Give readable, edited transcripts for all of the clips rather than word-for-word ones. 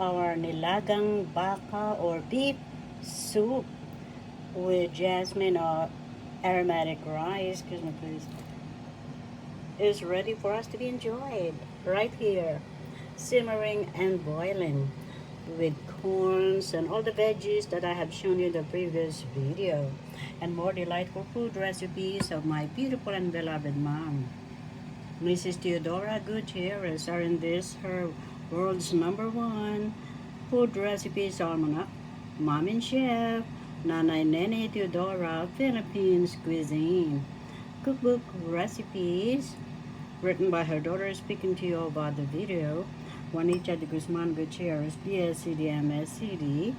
Our Nilagang Baka or beef soup with jasmine or aromatic rice, excuse me please, is ready for us to be enjoyed right here, simmering and boiling with corns and all the veggies that I have shown you in the previous video, and more delightful food recipes of my beautiful and beloved mom, Mrs. Teodora Gutierrez, are in this her world's #1 food recipes almanac, Mom and Chef, Nanay Nene Teodora, Philippines Cuisine. Cookbook recipes written by her daughter, speaking to you about the video, Juanita de Guzman Gutierrez, BSED, MSED,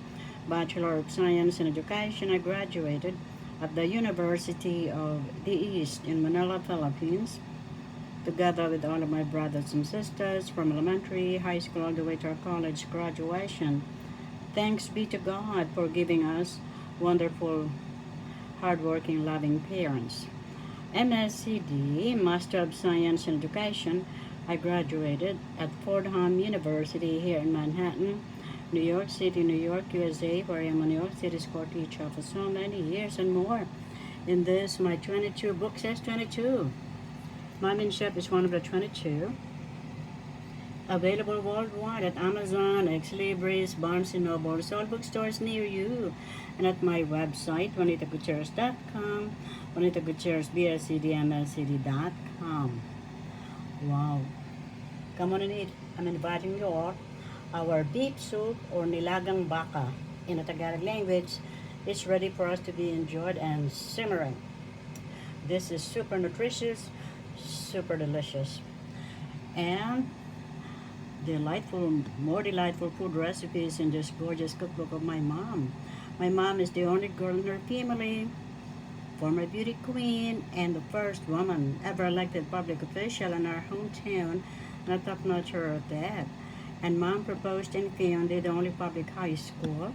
Bachelor of Science in Education. I graduated at the University of the East in Manila, Philippines, together with all of my brothers and sisters from elementary, high school, all the way to our college graduation. Thanks be to God for giving us wonderful, hardworking, loving parents. MSED, Master of Science in Education, I graduated at Fordham University here in Manhattan, New York City, New York, USA, where I am a New York City school teacher for so many years and more. In this, my 22 book says 22. Mom and Chef is one of the 22. Available worldwide at Amazon, Ex Libris, Barnes & Noble, all bookstores near you, and at my website, JuanitaGutierrez.com, JuanitaGutierrez.com. Wow. Come on and eat. I'm inviting you all. Our beef soup or Nilagang Baka in a Tagalog language is ready for us to be enjoyed and simmering. This is super nutritious, super delicious, and more delightful food recipes in this gorgeous cookbook of my mom. My mom is the only girl in her family, former beauty queen, and the first woman ever elected public official in our hometown, and a top-notcher at that. And mom proposed and founded the only public high school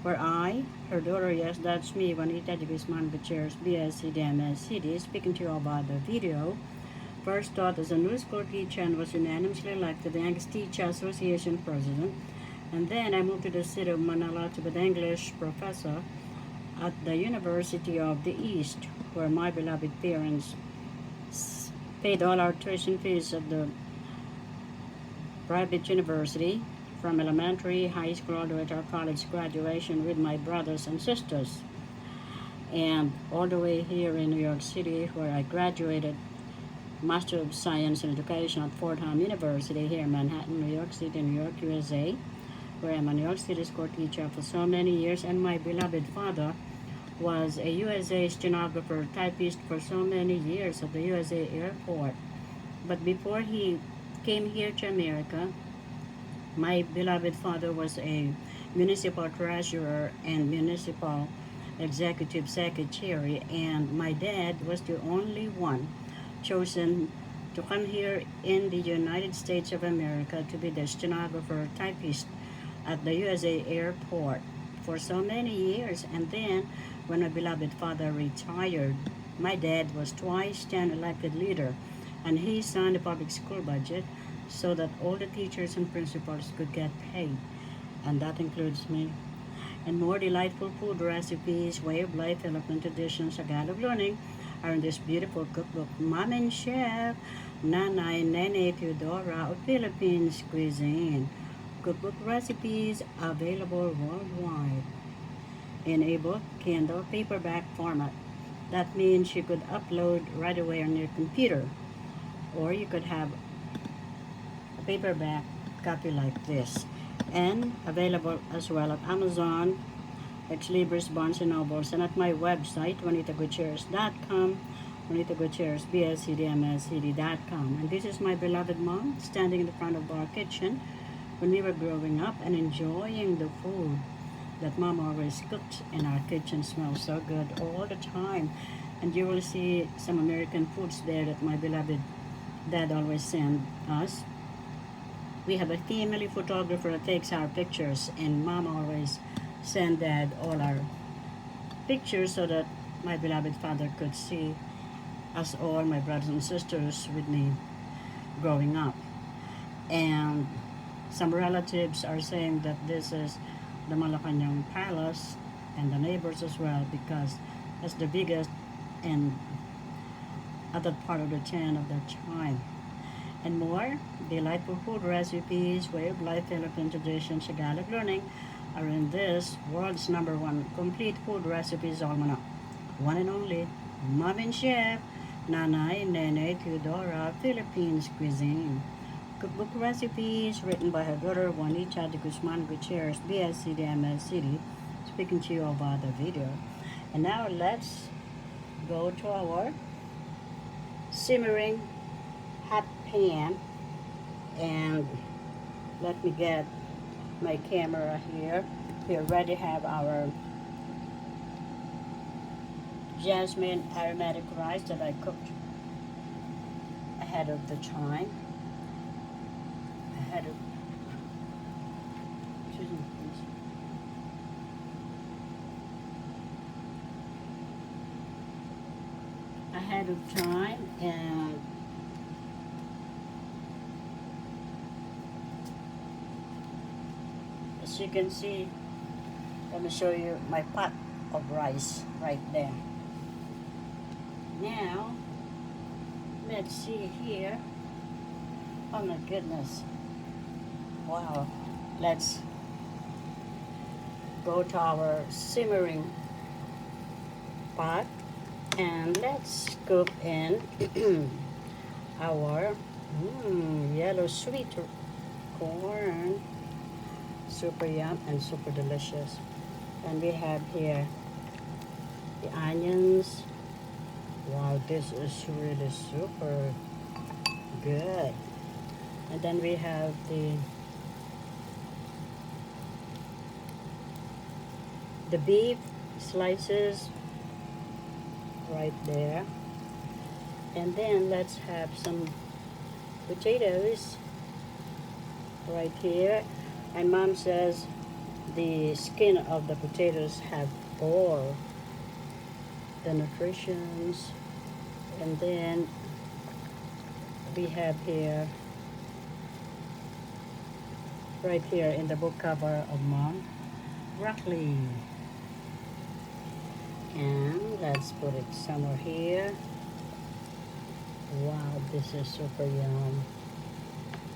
where I, her daughter, yes, that's me, Juanita de Guzman Gutierrez, BSED, MSED, speaking to you about the video. First taught as a new school teacher and was unanimously elected the Youngest Teacher Association president. And then I moved to the city of Manila to be the English professor at the University of the East, where my beloved parents paid all our tuition fees at the private university, from elementary, high school, all the way to our college graduation with my brothers and sisters. And all the way here in New York City, where I graduated Master of Science in Education at Fordham University here in Manhattan, New York City, New York, USA, where I'm a New York City school teacher for so many years, and my beloved father was a USA stenographer, typist for so many years at the USA airport. But before he came here to America, my beloved father was a municipal treasurer and municipal executive secretary, and my dad was the only one chosen to come here in the United States of America to be the stenographer typist at the USA airport for so many years. And then when my beloved father retired, my dad was twice then elected leader, and he signed the public school budget so that all the teachers and principals could get paid, and that includes me. And more delightful food recipes, way of life, Philippine traditions, Tagalog learning are in this beautiful cookbook, Mom and Chef, Nanay Nene Teodora of Philippines Cuisine. Cookbook recipes available worldwide in ebook, Kindle, paperback format. That means you could upload right away on your computer, or you could have a paperback copy like this, and available as well at Amazon, Ex Libris, Barnes & Nobles, and at my website, JuanitaGutierrez.com, JuanitaGutierrez, BSEDMSED.com. And this is my beloved mom standing in the front of our kitchen when we were growing up and enjoying the food that mom always cooked in our kitchen. Smells so good all the time. And you will see some American foods there that my beloved dad always sent us. We have a family photographer that takes our pictures, and mom always send dad all our pictures so that my beloved father could see us all, my brothers and sisters, with me growing up. And Some relatives are saying that this is the Malacanang Palace, and the neighbors as well, because it's the biggest and other part of the chain of that time. And more delightful food recipes, way of life, Philippine tradition, Tagalog learning are in this world's #1 complete food recipes almanac. One and only Mom and Chef Nanay Nene Teodora, Philippines Cuisine. Cookbook recipes written by her daughter Juanita de Guzman Gutierrez, BSED, MSED, speaking to you about the video. And now let's go to our simmering hot pan, and let me get my camera here. We already have our jasmine aromatic rice that I cooked ahead of the time. Excuse me, please. Ahead of time, and as you can see, let me show you my pot of rice right there. Now, let's see here. Oh my goodness. Wow. Let's go to our simmering pot, and let's cook in our yellow sweet corn. Super yum and super delicious. And we have here the onions. Wow, this is really super good. And then we have the beef slices right there. And then let's have some potatoes right here. And Mom says the skin of the potatoes have all the nutritions. And then we have here, right here in the book cover of Mom, broccoli. And let's put it somewhere here. Wow, this is super yum.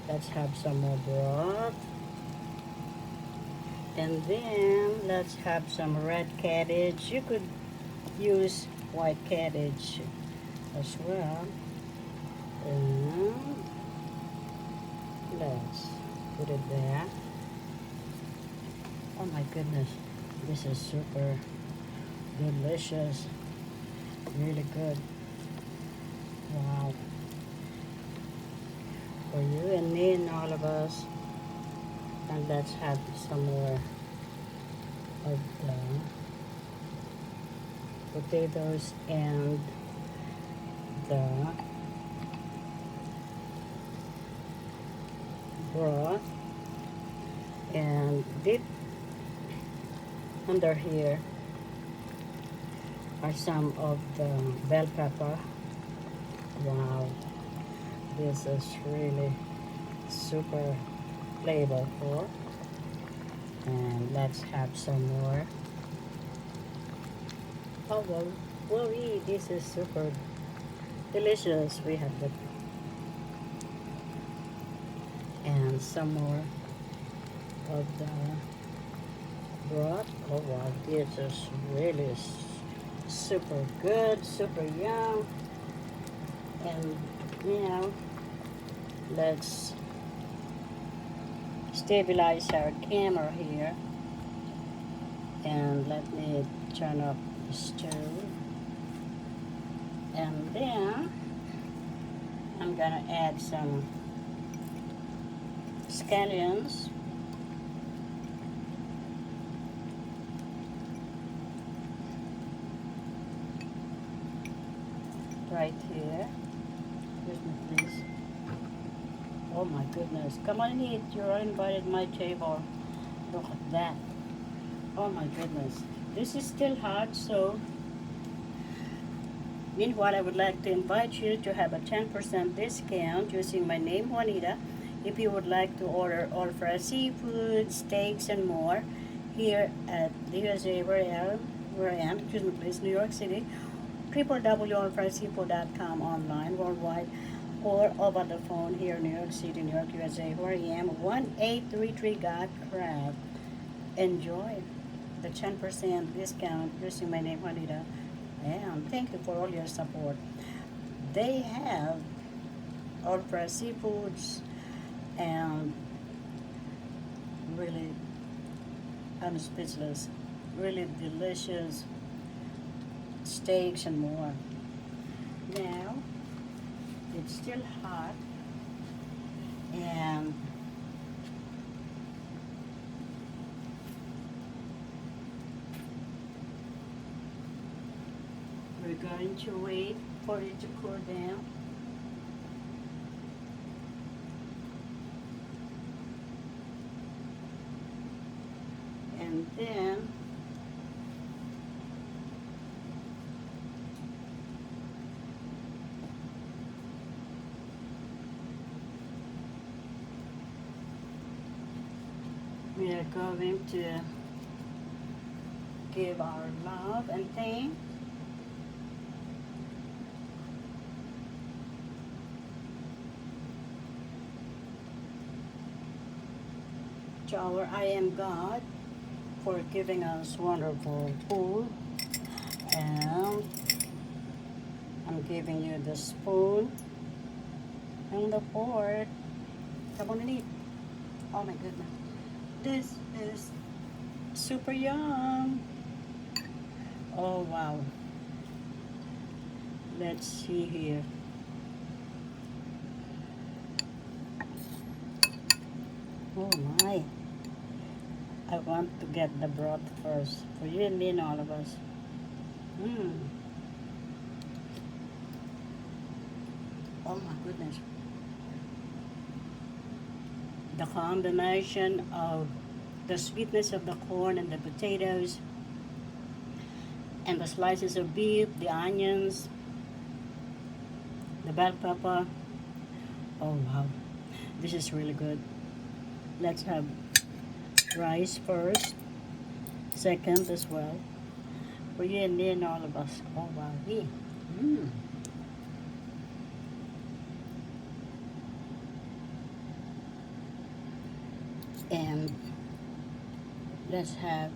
Let's have some more broth. And then let's have some red cabbage. You could use white cabbage as well. And let's put it there. Oh my goodness, this is super delicious, really good. Wow, for you and me and all of us. And let's have some more of the potatoes and the broth, and deep under here are some of the bell pepper. Wow, this is really super flavorful. And let's have some more. Oh well, this is super delicious. We have the and some more of the broth. Oh wow, this is really super good, super yum. And now let's stabilize our camera here, and let me turn up the stove. And then I'm gonna add some scallions. Right here. Excuse me, please. Oh my goodness. Come on and eat. You're all invited to my table. Look at that. Oh my goodness. This is still hot, so meanwhile, I would like to invite you to have a 10% discount using my name, Juanita, If you would like to order all fresh seafood, steaks, and more, here at the USA, where I am, excuse me please, New York City, www.allfreshseafood.com, online, worldwide, or over the phone here in New York City, New York, USA, where I am, 1833 Got Crab. Enjoy the 10% discount using my name, Juanita, and thank you for all your support. They have all fresh seafoods and really, I'm speechless, really delicious steaks and more. Now, it's still hot, and we're going to wait for it to cool down. And then we are going to give our love and thanks to our I am God for giving us wonderful food. And I'm giving you the spoon and the fork. Come on and eat. Oh my goodness. This is super yum. Oh wow. Let's see here. Oh my. I want to get the broth first for you and me and all of us. Oh my goodness. The combination of the sweetness of the corn and the potatoes and the slices of beef, the onions, the bell pepper. Oh wow. This is really good. Let's have rice first, second as well, for you and me and all of us. Oh wow, yeah. And let's have,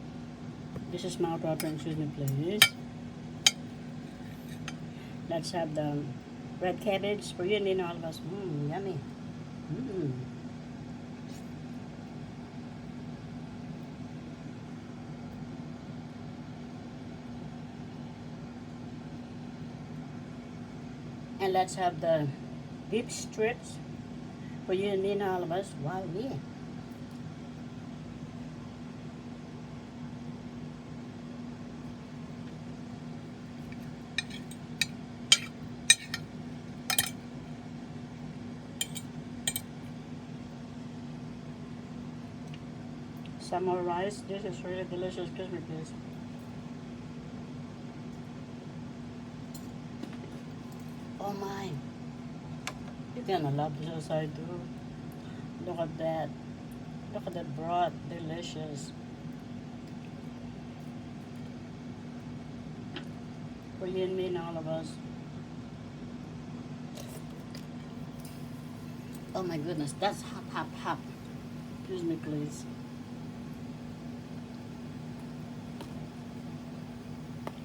this is mouth watering, excuse me please. Let's have the red cabbage for you and me and all of us. Yummy. And let's have the beef strips for you and me and all of us. Wow, yeah. Some more rice. This is really delicious. Excuse me, please. Oh my. You're gonna love this as I do. Look at that. Look at that broth. Delicious. For you and me and all of us. Oh my goodness. That's hop, hop, hop. Excuse me, please.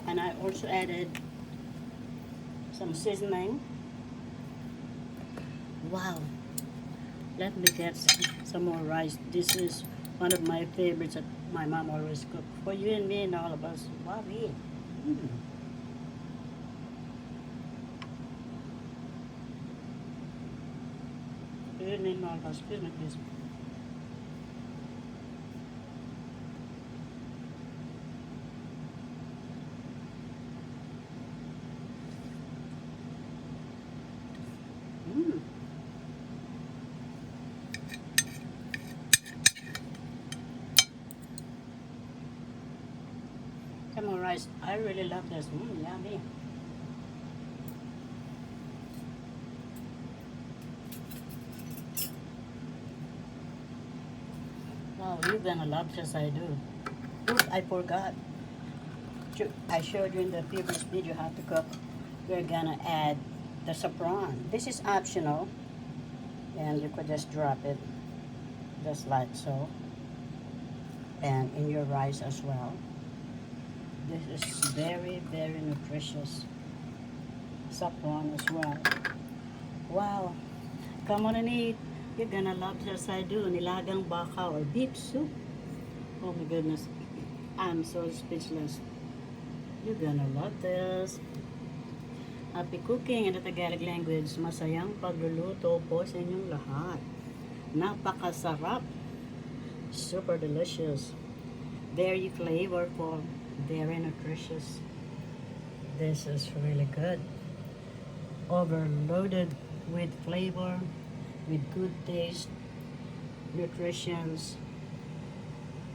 And I also added some seasoning. Wow. Let me get some more rice. This is one of my favorites that my mom always cooked for you and me and all of us. Wow, yeah. You and me and all of us. Excuse me, please. Come on, rice. I really love this. Yummy. gonna love just I do. Oops, I forgot. I showed you in the previous video how to cook. We're gonna add the saffron. This is optional, and you could just drop it just like so, and in your rice as well. This is very, very nutritious saffron as well. Wow, come on and eat. You're gonna love just I do. Nilagang baka or beef soup. Oh my goodness, I'm so speechless. You're gonna love this. Happy cooking in the Tagalog language. Masayang pagluluto po sa inyong lahat. Napakasarap. Super delicious. Very flavorful. Very nutritious. This is really good. Overloaded with flavor, with good taste, nutritions.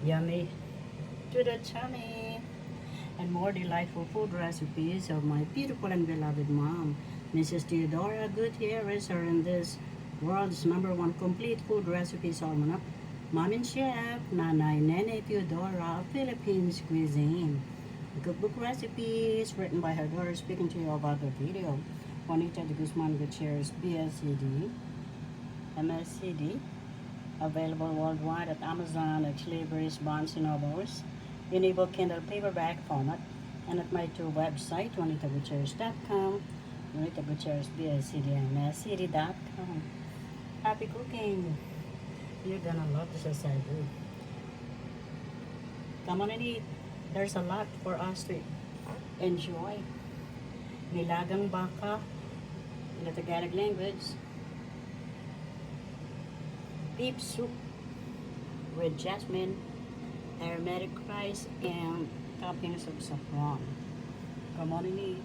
Yummy to the tummy. And more delightful food recipes of my beautiful and beloved mom, Mrs. Teodora Gutierrez, are in this world's #1 complete food recipes almanac, Mom and Chef, Nanay Nene Teodora, Philippines Cuisine. Cookbook recipes written by her daughter, speaking to you about the video. Juanita de Guzman Gutierrez, BSED, MSED, available worldwide at Amazon, Libris, Barnes & Nobles, in ebook Kindle paperback format, and at my two website, JuanitaGutierrez.com, Juanita Gutierrez, BSED.com. Happy cooking! You're gonna love this as I do. Come on and eat. There's a lot for us to enjoy. Nilagang baka in the Tagalog language. Beef soup with jasmine, aromatic rice, and toppings of saffron. Come on and eat.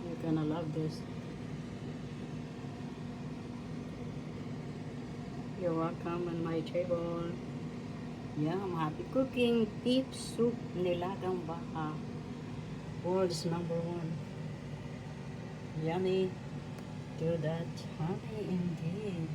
You're gonna love this. You're welcome on my table. Yum, happy cooking. Beef soup, nilagang baka. World's #1. Yummy. Do that. Honey indeed.